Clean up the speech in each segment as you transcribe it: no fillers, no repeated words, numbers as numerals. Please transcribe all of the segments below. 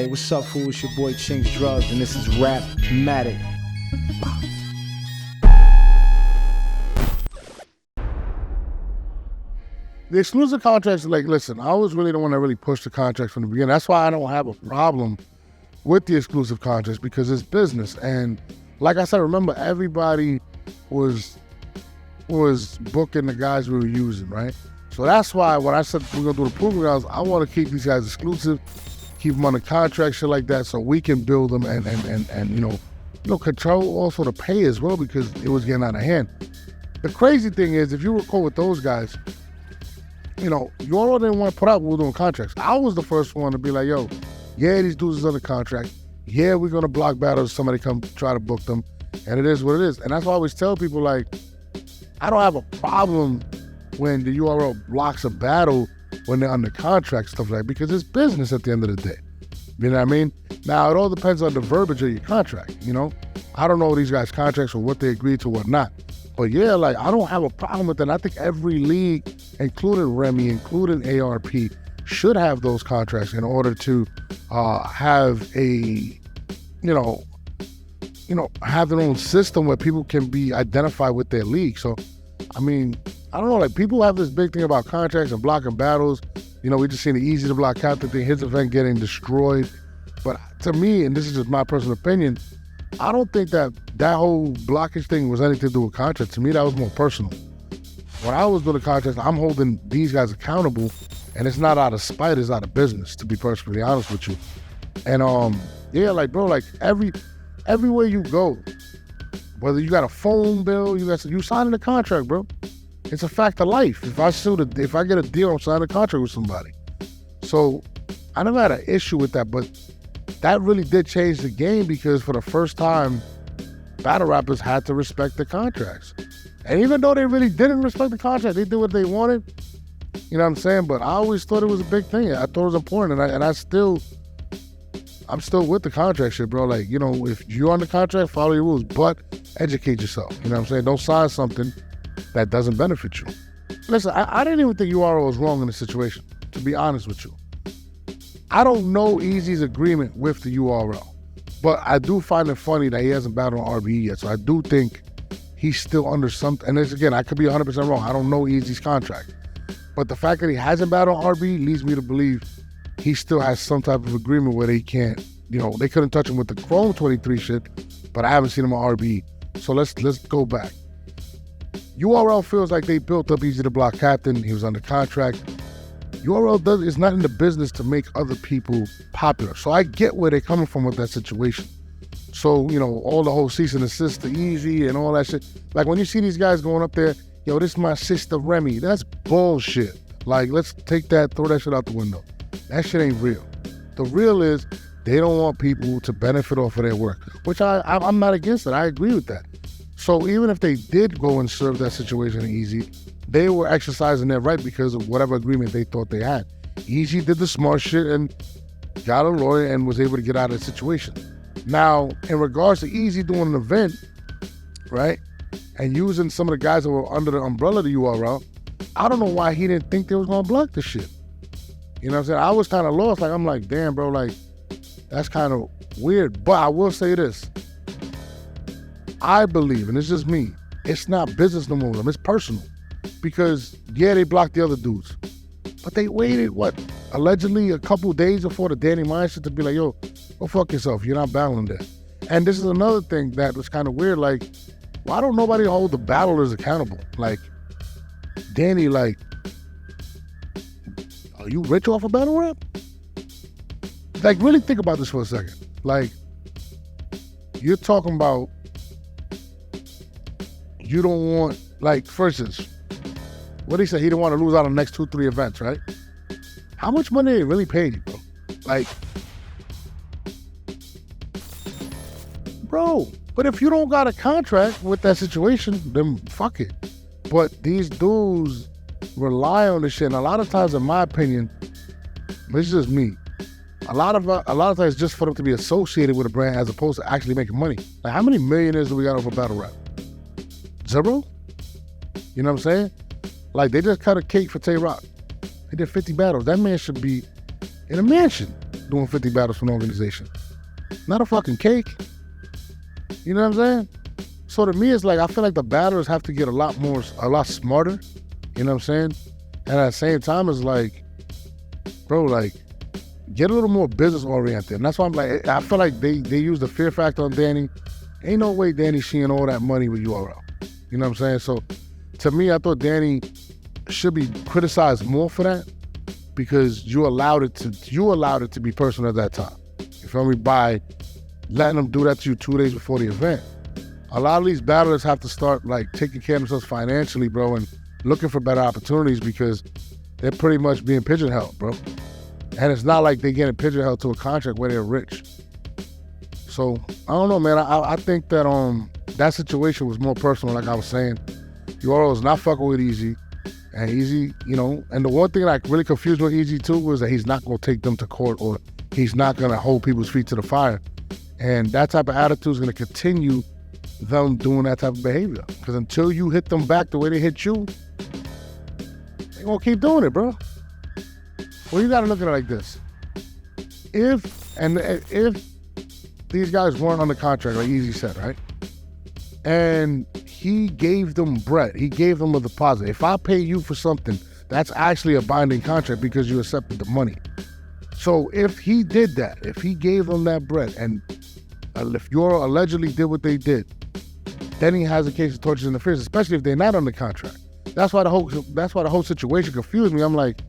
Hey, what's up, fool? It's your boy Chinks Drugs, and this is RapMatic. The exclusive contracts, like, listen, I was really the one that really pushed the contracts from the beginning. That's why I don't have a problem with the exclusive contracts, because it's business. And like I said, remember, everybody was booking the guys we were using, right? So that's why when I said we're gonna do the proving grounds, I want to keep these guys exclusive, keep them under contract, shit like that, so we can build them and you know, control also the pay as well, because it was getting out of hand. The crazy thing is, if you recall with those guys, you know, you all didn't want to put out what we were doing contracts. I was the first one to be like, yo, yeah, these dudes is under contract. Yeah, we're gonna block battles. Somebody come try to book them, and it is what it is. And that's why I always tell people, like, I don't have a problem when the URL blocks a battle when they're under contract, stuff like that, because it's business at the end of the day. You know what I mean? Now, it all depends on the verbiage of your contract, you know? I don't know these guys' contracts or what they agreed to, what not. But yeah, like, I don't have a problem with that. I think every league, including Remy, including ARP, should have those contracts in order to have a, have their own system where people can be identified with their league. So, I mean, I don't know, like, people have this big thing about contracts and blocking battles. You know, we just seen the Eazy The Block Captain thing, his event getting destroyed. But to me, and this is just my personal opinion, I don't think that whole blockage thing was anything to do with contracts. To me, that was more personal. When I was doing the contracts, I'm holding these guys accountable, and it's not out of spite, it's out of business, to be perfectly honest with you. And yeah, like, bro, like, everywhere you go, whether you got a phone bill, you signing a contract, bro. It's a fact of life. If I get a deal, I'm signing a contract with somebody. So I never had an issue with that, but that really did change the game, because for the first time, battle rappers had to respect the contracts. And even though they really didn't respect the contract, they did what they wanted. You know what I'm saying? But I always thought it was a big thing. I thought it was important, and I'm still with the contract shit, bro. Like, you know, if you're on the contract, follow your rules, but educate yourself. You know what I'm saying? Don't sign something that doesn't benefit you. Listen, I didn't even think URL was wrong in the situation, to be honest with you. I don't know Eazy's agreement with the URL, but I do find it funny that he hasn't battled on RBE yet. So I do think he's still under something. And this, again, I could be 100% wrong. I don't know Eazy's contract. But the fact that he hasn't battled on RBE leads me to believe he still has some type of agreement where they can't, you know, they couldn't touch him with the Chrome 23 shit, but I haven't seen him on RBE. So let's go back. URL feels like they built up Eazy The Block Captain. He was under contract. URL is not in the business to make other people popular. So I get where they're coming from with that situation. So, you know, all the whole cease and desist to Eazy and all that shit. Like, when you see these guys going up there, yo, this is my sister Remy, that's bullshit. Like, let's take that, throw that shit out the window. That shit ain't real. The real is they don't want people to benefit off of their work, which I'm not against it. I agree with that. So even if they did go and serve that situation in Eazy, they were exercising their right because of whatever agreement they thought they had. Eazy did the smart shit and got a lawyer and was able to get out of the situation. Now, in regards to Eazy doing an event, right, and using some of the guys that were under the umbrella of the URL, I don't know why he didn't think they was gonna block the shit. You know what I'm saying? I was kind of lost. Like, I'm like, damn, bro, like, that's kind of weird. But I will say this. I believe, and it's just me, it's not business no more with them, it's personal. Because, yeah, they blocked the other dudes. But they waited, allegedly a couple days before the Danny Mine shit to be like, yo, go fuck yourself, you're not battling there. And this is another thing that was kind of weird, like, why don't nobody hold the battlers accountable? Like, Danny, like, are you rich off of battle rap? Like, really think about this for a second. Like, you're talking about, you don't want, like, for instance, what did he say? He didn't want to lose out on the next 2-3 events, right? How much money they really paid you, bro? Like, bro, but if you don't got a contract with that situation, then fuck it. But these dudes rely on this shit, and a lot of times, in my opinion, this is just me, a lot of times just for them to be associated with a brand as opposed to actually making money. Like, how many millionaires do we got over battle rap? 0? You know what I'm saying? Like, they just cut a cake for TayRoc. They did 50 battles. That man should be in a mansion doing 50 battles for an organization. Not a fucking cake. You know what I'm saying? So to me, it's like, I feel like the battlers have to get a lot smarter. You know what I'm saying? And at the same time, it's like, bro, like, get a little more business oriented. And that's why I'm like, I feel like they use the fear factor on Danny. Ain't no way Danny's seeing all that money with URL. You know what I'm saying? So to me, I thought Danny should be criticized more for that, because you allowed it to be personal at that time. You feel me? By letting them do that to you 2 days before the event. A lot of these battlers have to start like taking care of themselves financially, bro, and looking for better opportunities, because they're pretty much being pigeonholed, bro. And it's not like they're getting pigeonholed to a contract where they're rich. So I don't know, man. I think that that situation was more personal, like I was saying. URL was not fucking with Eazy. And Eazy, you know, and the one thing that really confused me with Eazy too was that he's not gonna take them to court, or he's not gonna hold people's feet to the fire. And that type of attitude is gonna continue them doing that type of behavior. Because until you hit them back the way they hit you, they're gonna keep doing it, bro. Well, you gotta look at it like this. If these guys weren't under contract, like Eazy said, right? And he gave them bread, he gave them a deposit. If I pay you for something, that's actually a binding contract because you accepted the money. So if he did that, if he gave them that bread, and if Euro allegedly did what they did, then he has a case of tortious interference, especially if they're not under contract. That's why the whole situation confused me. I'm like,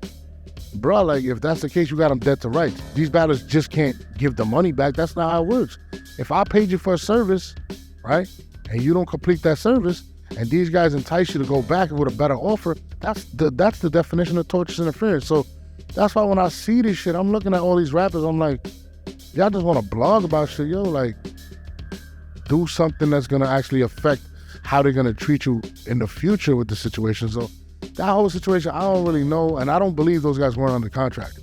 bro, like, if that's the case, you got them dead to rights. These battlers just can't give the money back. That's not how it works. If I paid you for a service, right, and you don't complete that service, and these guys entice you to go back with a better offer, that's the definition of tortious interference. So that's why when I see this shit, I'm looking at all these rappers, I'm like, y'all just want to blog about shit, yo, like, do something that's gonna actually affect how they're gonna treat you in the future with the situation. So that whole situation, I don't really know, and I don't believe those guys weren't under contract.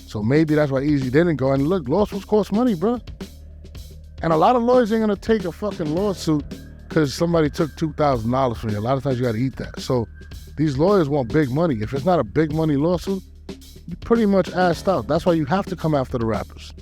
So maybe that's why Eazy didn't go. And look, lawsuits cost money, bro. And a lot of lawyers ain't gonna take a fucking lawsuit because somebody took $2,000 from you. A lot of times you gotta eat that. So these lawyers want big money. If it's not a big money lawsuit, you're pretty much assed out. That's why you have to come after the rappers.